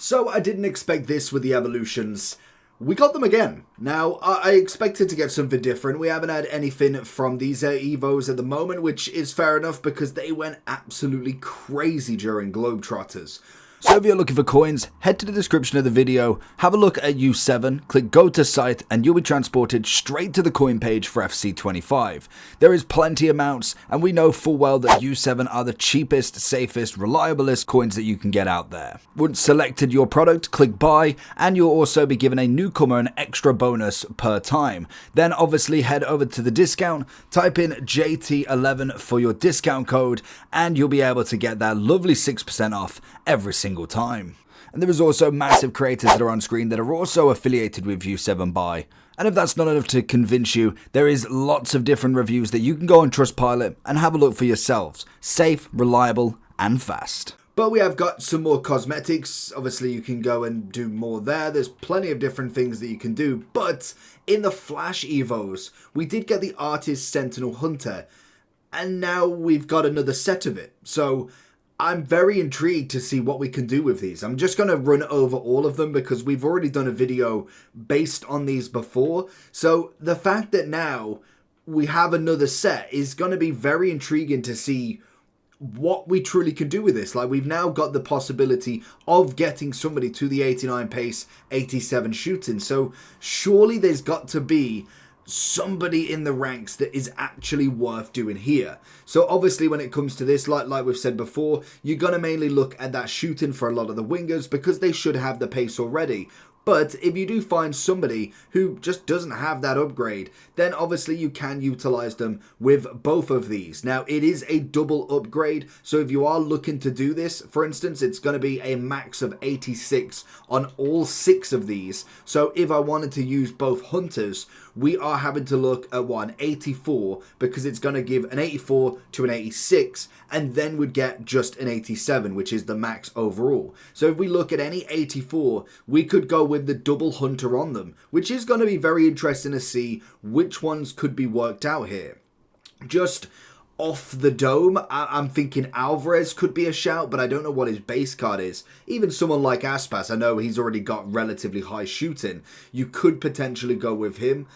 So I didn't expect this with the evolutions. We got them again. Now, I expected to get something different. We haven't had anything from these Evos at the moment, which is fair enough because they went absolutely crazy during Globetrotters. So if you're looking for coins, head to the description of the video, have a look at U7, click go to site, and you'll be transported straight to the coin page for FC25. There is plenty of amounts, and we know full well that U7 are the cheapest, safest, reliablest coins that you can get out there. Once selected your product, click buy, and you'll also be given a newcomer an extra bonus per time. Then obviously head over to the discount, type in JT11 for your discount code, and you'll be able to get that lovely 6% off every single time. And there is also massive creators that are on screen that are also affiliated with U7 Buy. And if that's not enough to convince you, there is lots of different reviews that you can go on Trustpilot and have a look for yourselves. Safe, reliable, and fast. But we have got some more cosmetics. Obviously you can go and do more there. There's plenty of different things that you can do. But in the Flash Evos, we did get the Artist Sentinel Hunter. And now we've got another set of it. So I'm very intrigued to see what we can do with these. I'm just going to run over all of them because we've already done a video based on these before. So the fact that now we have another set is going to be very intriguing to see what we truly can do with this. Like, we've now got the possibility of getting somebody to the 89 pace, 87 shooting. So surely there's got to be somebody in the ranks that is actually worth doing here. So obviously when it comes to this, like we've said before, you're going to mainly look at that shooting for a lot of the wingers because they should have the pace already. But if you do find somebody who just doesn't have that upgrade, then obviously you can utilize them with both of these. Now, it is a double upgrade, so if you are looking to do this, for instance, it's going to be a max of 86 on all 6 of these. So if I wanted to use both hunters, we are having to look at an 84 because it's going to give an 84 to an 86 and then would get just an 87, which is the max overall. So if we look at any 84, we could go with the double hunter on them, which is going to be very interesting to see which ones could be worked out here. Just off the dome, I'm thinking Alvarez could be a shout, but I don't know what his base card is. Even someone like Aspas, I know he's already got relatively high shooting. You could potentially go with him.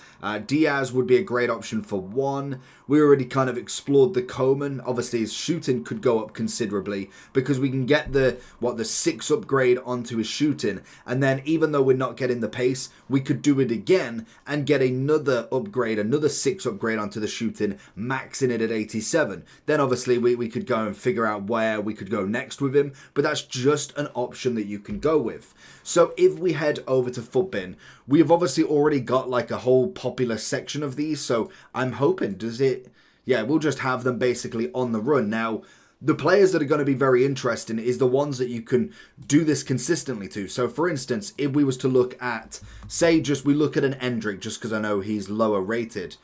Diaz would be a great option for 1. We already kind of explored the Coleman. Obviously his shooting could go up considerably because we can get the 6 upgrade onto his shooting, and then even though we're not getting the pace, we could do it again and get another upgrade, another 6 upgrade onto the shooting, maxing it at 87. Then obviously we could go and figure out where we could go next with him, but that's just an option that you can go with. So if we head over to Footbin, we have obviously already got like a whole popular section of these, so I'm hoping, yeah, we'll just have them basically on the run. Now, the players that are going to be very interesting is the ones that you can do this consistently to. So, for instance, if we was to look at, say, we look at an Endrick, just because I know he's lower rated.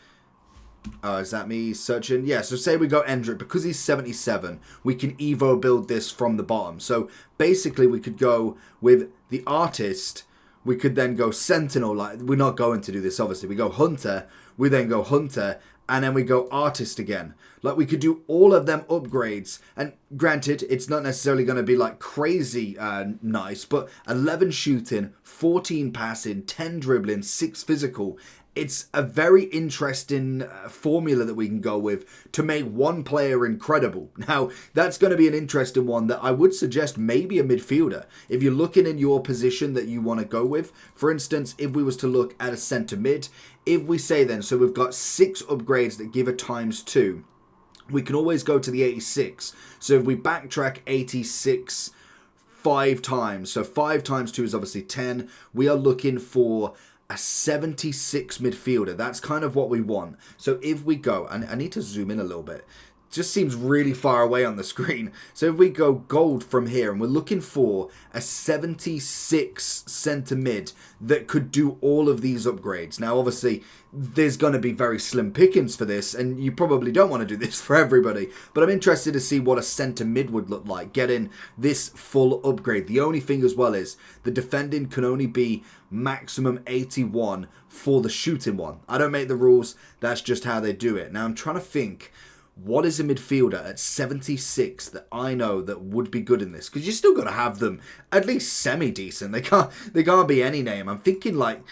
Is that me searching? Yeah, so say we go Endrick, because he's 77, we can Evo build this from the bottom. So, basically, we could go with the Artist. We could then go Sentinel. Like, we're not going to do this, obviously. We go Hunter. We then go Hunter. And then we go Artist again. Like, we could do all of them upgrades. And granted, it's not necessarily going to be like crazy nice, but 11 shooting, 14 passing, 10 dribbling, 6 physical. It's a very interesting formula that we can go with to make one player incredible. Now, that's going to be an interesting one that I would suggest maybe a midfielder. If you're looking in your position that you want to go with, for instance, if we was to look at a centre mid, if we say then, so we've got 6 upgrades that give a ×2, we can always go to the 86. So if we backtrack 86 5 times, so 5 times 2 is obviously 10, we are looking for a 76 midfielder. That's kind of what we want. So if we go, and I need to zoom in a little bit, just seems really far away on the screen. So if we go gold from here, and we're looking for a 76 centre mid that could do all of these upgrades. Now, obviously, there's going to be very slim pickings for this, and you probably don't want to do this for everybody. But I'm interested to see what a centre mid would look like, getting this full upgrade. The only thing as well is the defending can only be maximum 81 for the shooting one. I don't make the rules. That's just how they do it. Now, I'm trying to think What is a midfielder at 76 that I know that would be good in this? Because you still got to have them at least semi-decent. They can't be any name. I'm thinking like,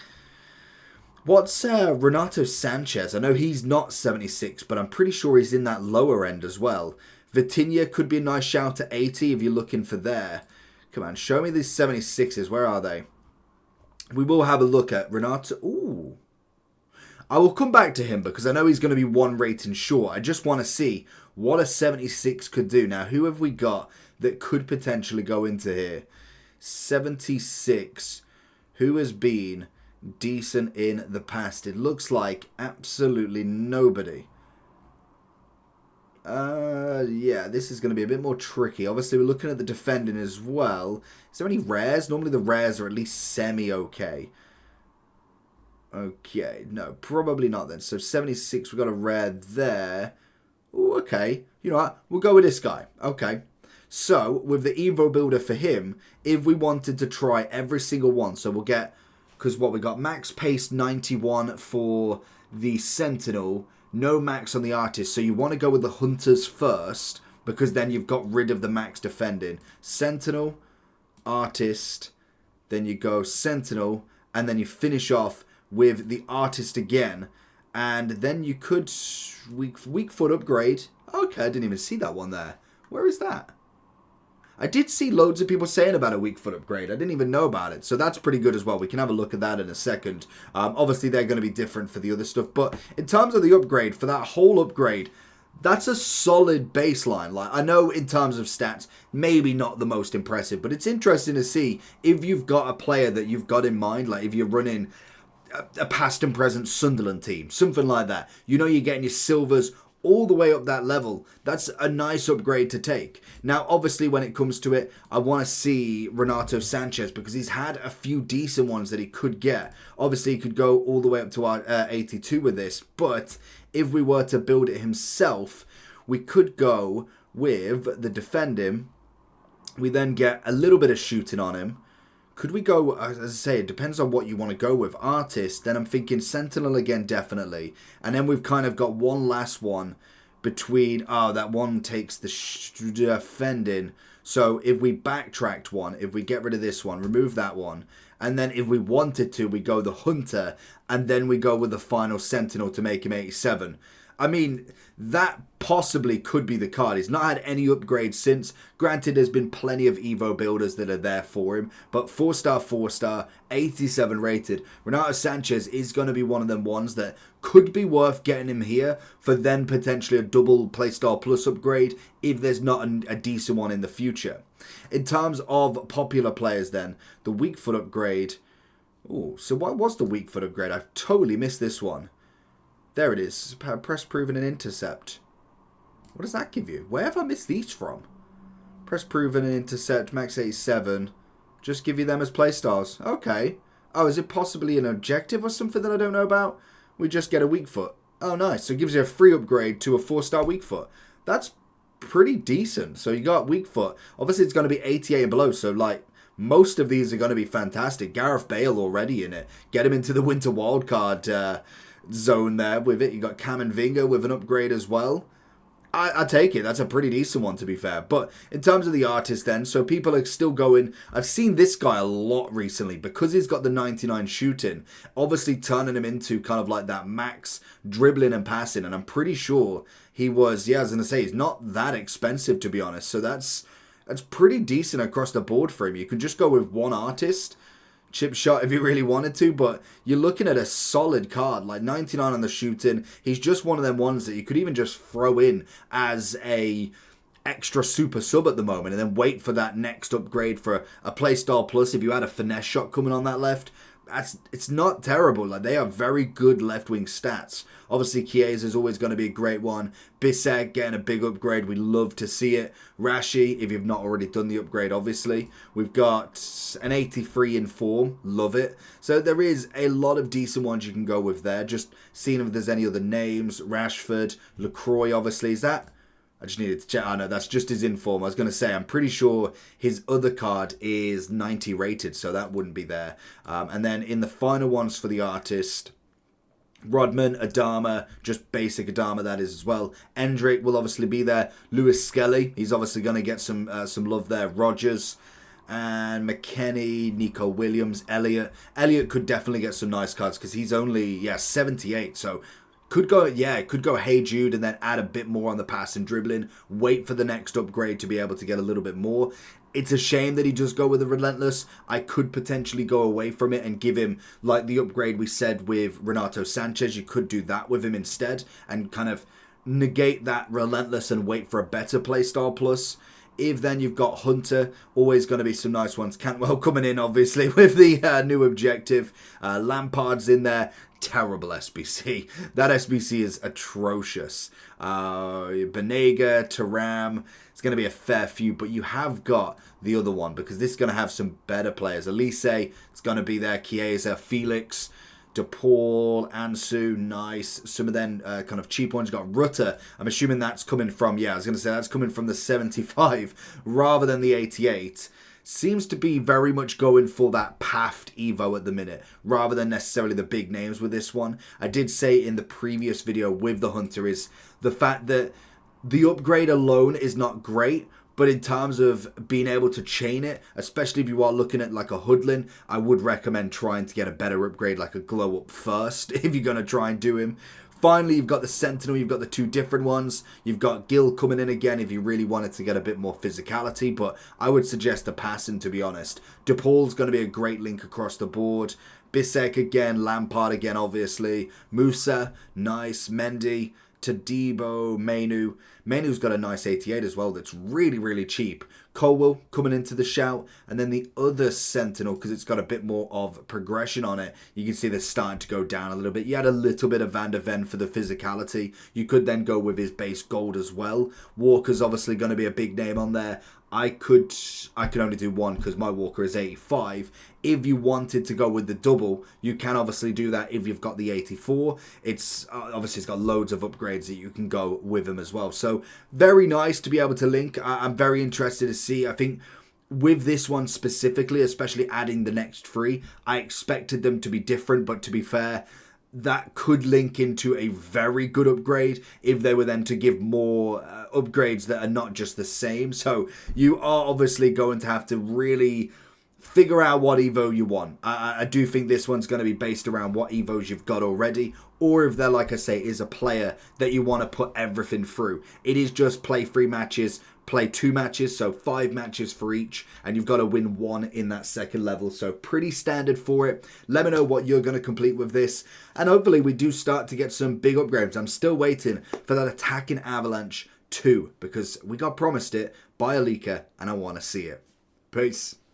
what's Renato Sanchez? I know he's not 76, but I'm pretty sure he's in that lower end as well. Vitinha could be a nice shout at 80 if you're looking for there. Come on, show me these 76s. Where are they? We will have a look at Renato. Ooh. I will come back to him because I know he's going to be one rating short. I just want to see what a 76 could do. Now, who have we got that could potentially go into here? 76. Who has been decent in the past? It looks like absolutely nobody. Yeah, this is going to be a bit more tricky. Obviously, we're looking at the defending as well. Is there any rares? Normally the rares are at least semi-okay. Okay, no, probably not then. So 76, we've got a rare there. Ooh, okay. You know what? We'll go with this guy. Okay. So, with the Evo builder for him, if we wanted to try every single one, so we'll get, because what we got, max pace 91 for the Sentinel, no max on the Artist. So you want to go with the Hunters first, because then you've got rid of the max defending. Sentinel, Artist, then you go Sentinel, and then you finish off with the Artist again. And then you could weak foot upgrade. Okay, I didn't even see that one there. Where is that? I did see loads of people saying about a weak foot upgrade. I didn't even know about it. So that's pretty good as well. We can have a look at that in a second. Obviously, they're going to be different for the other stuff. But in terms of the upgrade, for that whole upgrade, that's a solid baseline. Like, I know in terms of stats, maybe not the most impressive. But it's interesting to see if you've got a player that you've got in mind. Like, if you're running a past and present Sunderland team, something like that. You know you're getting your silvers all the way up that level. That's a nice upgrade to take. Now, obviously, when it comes to it, I want to see Renato Sanchez because he's had a few decent ones that he could get. Obviously, he could go all the way up to our 82 with this, but if we were to build it himself, we could go with the defending. We then get a little bit of shooting on him. Could we go, as I say, it depends on what you want to go with. Artist, then I'm thinking Sentinel again, definitely. And then we've kind of got one last one between, that one takes the defending. So if we backtracked one, if we get rid of this one, remove that one. And then if we wanted to, we go the Hunter. And then we go with the final Sentinel to make him 87. I mean, that possibly could be the card. He's not had any upgrades since. Granted, there's been plenty of Evo builders that are there for him. But 4-star, 4-star, 87 rated. Renato Sanchez is going to be one of them ones that could be worth getting him here for then potentially a double Playstyle Plus upgrade if there's not a decent one in the future. In terms of popular players then, the weak foot upgrade. Oh, so what was the weak foot upgrade? I've totally missed this one. There it is. Press proven and intercept. What does that give you? Where have I missed these from? Press proven and intercept, max 87. Just give you them as playstars. Okay. Oh, is it possibly an objective or something that I don't know about? We just get a weak foot. Oh, nice. So it gives you a free upgrade to a 4-star weak foot. That's pretty decent. So you got weak foot. Obviously, it's going to be 88 and below. So, like, most of these are going to be fantastic. Gareth Bale already in it. Get him into the winter wildcard zone there with it. You got Cam and Vinga with an upgrade as well. I take it. That's a pretty decent one, to be fair. But in terms of the Artist then, so people are still going. I've seen this guy a lot recently because he's got the 99 shooting, obviously turning him into kind of like that max dribbling and passing. And I'm pretty sure he was, I was going to say, he's not that expensive, to be honest. So that's pretty decent across the board for him. You can just go with one Artist chip shot if you really wanted to, but you're looking at a solid card, like 99 on the shooting. He's just one of them ones that you could even just throw in as a extra super sub at the moment and then wait for that next upgrade for a playstyle plus if you had a finesse shot coming on that left. It's not terrible. Like, they are very good left wing stats. Obviously, Chiesa is always going to be a great one. Bissek getting a big upgrade. We love to see it. Rashi, if you've not already done the upgrade, obviously. We've got an 83 in form. Love it. So there is a lot of decent ones you can go with there. Just seeing if there's any other names. Rashford, LaCroix, obviously. Is that? I just needed to check. Oh, no, that's just his inform. I was going to say, I'm pretty sure his other card is 90 rated, so that wouldn't be there. And then in the final ones for the Artist, Rodman, Adama, just basic Adama that is as well. Endrick will obviously be there. Lewis Skelly, he's obviously going to get some love there. Rogers and McKennie, Nico Williams, Elliott. Elliott could definitely get some nice cards because he's only 78, so could go Hey Jude and then add a bit more on the pass and dribbling. Wait for the next upgrade to be able to get a little bit more. It's a shame that he does go with the Relentless. I could potentially go away from it and give him like the upgrade we said with Renato Sanchez. You could do that with him instead and kind of negate that Relentless and wait for a better playstyle plus. If then you've got Hunter, always going to be some nice ones. Cantwell coming in, obviously, with the new objective. Lampard's in there. Terrible SBC. That SBC is atrocious. Banega, Taram. It's going to be a fair few, but you have got the other one because this is going to have some better players. Elise, it's going to be there. Chiesa, Felix, DePaul, Ansu, nice. Some of them kind of cheap ones. You got Rutter. I'm assuming that's coming from, I was going to say that's coming from the 75 rather than the 88. Seems to be very much going for that PAFT Evo at the minute, rather than necessarily the big names with this one. I did say in the previous video with the Hunter is the fact that the upgrade alone is not great, but in terms of being able to chain it, especially if you are looking at like a Hoodlin, I would recommend trying to get a better upgrade like a Glow Up first if you're going to try and do him. Finally, you've got the Sentinel, you've got the two different ones. You've got Gil coming in again if you really wanted to get a bit more physicality, but I would suggest the passing, to be honest. DePaul's going to be a great link across the board. Bissek again, Lampard again, obviously. Musa, nice. Mendy, Tadibo, Mainu. Mainu's got a nice 88 as well that's really, really cheap. Colwell coming into the shout. And then the other Sentinel, because it's got a bit more of progression on it. You can see this starting to go down a little bit. You had a little bit of Van der Ven for the physicality. You could then go with his base gold as well. Walker's obviously going to be a big name on there. I could only do one because my Walker is 85. If you wanted to go with the double, you can obviously do that if you've got the 84. It's obviously it's got loads of upgrades that you can go with them as well. So very nice to be able to link. I'm very interested to see. I think with this one specifically, especially adding the next three, I expected them to be different, but to be fair, that could link into a very good upgrade if they were then to give more upgrades that are not just the same. So you are obviously going to have to really figure out what Evo you want. I do think this one's going to be based around what Evos you've got already, or if they're, like I say, is a player that you want to put everything through. It is just play 3 matches, play 2 matches, so 5 matches for each, and you've got to win 1 in that second level, so pretty standard for it. Let me know what you're going to complete with this, and hopefully we do start to get some big upgrades. I'm still waiting for that attacking Avalanche 2, because we got promised it by a leaker, and I want to see it. Peace.